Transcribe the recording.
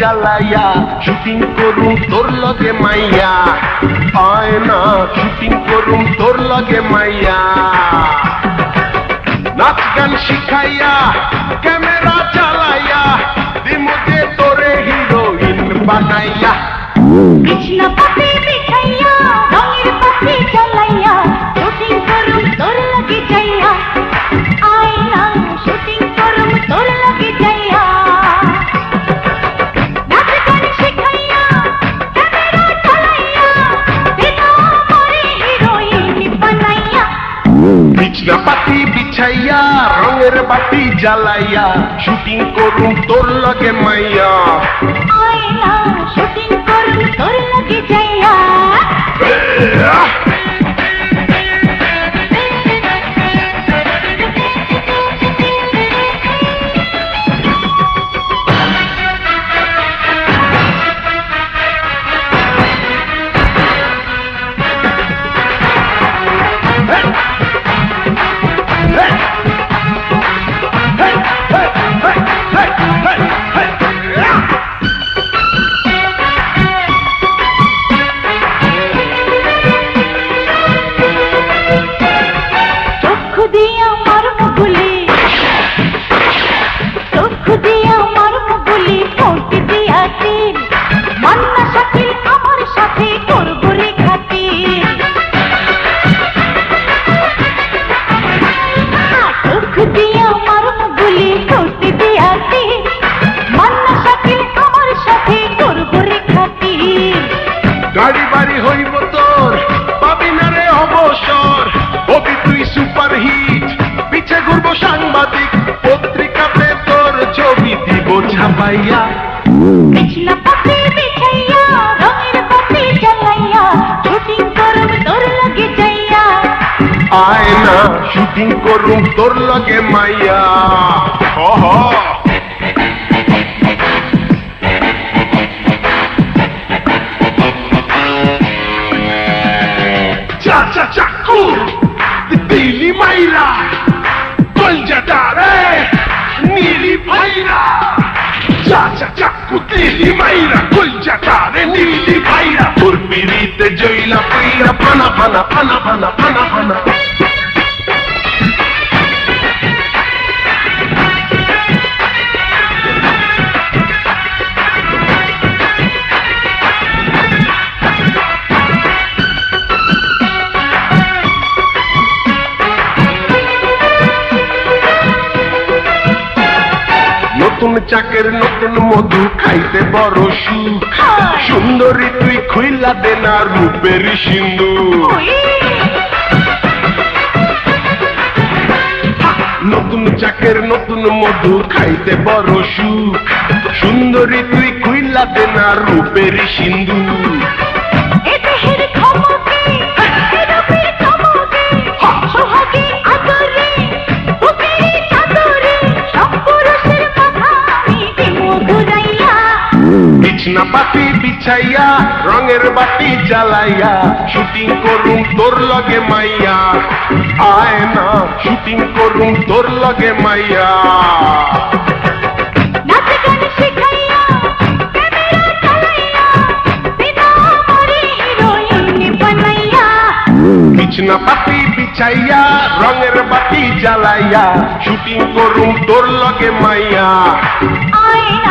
জ্বালাইয়া শুটিং করুম তোর লগে মাইয়া আয় না শুটিং করুম তোর লগে মাইয়া নাচ গান শিখাইয়া ক্যামেরা চালাইয়া দিমুদে তোরে হিরোইন বানাইয়া কৃষ্ণ পাতি বিছাইয়া রঙের পাতি জ্বালাইয়া শুটিং করুম তোর লগে যাইয়া আয় না শুটিং করুম তোর লগে যাইয়া নাচ গান শিখাইয়া ক্যামেরা চালাইয়া দিমু মোরে হিরোইন বানাইয়া বিছনা পাতি বিছাইয়া রঙের বাতি জ্বালাইয়া শুটিং করুম তোর লগে মাইয়া আয় না শুটিং করুম তোর লগে যাইয়া গাড়ি বাড়ি হইব তোর পাবি না রে অবসর হবি তুই সুপারহিট পিছে ঘুরবো সাংবাদিক পত্রিকাতে তোর ছবি দিব ছাপাইয়া কৃষ্ণ পাতি বিছাইয়া রঙের পাতি জ্বালাইয়া শুটিং করুম তোর লগে যাইয়া আয় না শুটিং করুম তোর লগে মাইয়া ওহ চা চা চা দিলি মাইরা কলজাটা রে নীলি ভাইরা চা চা চা দিলি মাইরা কলজাটা রে নীলি ভাইরা তোর পিড়িতে জইলা পাইরা ফানা ফানা ফানা ফানা ফানা ফানা নতুন চাকের নতুন মধু খাইতে বড় সুখ সুন্দরী তুই খুইলা দে না রূপের সিন্ধু নতুন চাকের নতুন মধু খাইতে বড় সুখ সুন্দরী তুই খুইলা দে না রূপের সিন্ধু বিছনা পাতি বিছাইয়া রঙের বাতি জ্বালাইয়া শুটিং করুম তোর লগে মাইয়া আয় না শুটিং করুম তোর লগে মাইয়া নাচ গান শিখাইয়া ক্যামেরা চালাইয়া দিমু মোরে হিরোইন বানাইয়া বিছনা পাতি বিছাইয়া রঙের বাতি জ্বালাইয়া শুটিং করুম তোর লগে মাইয়া আয়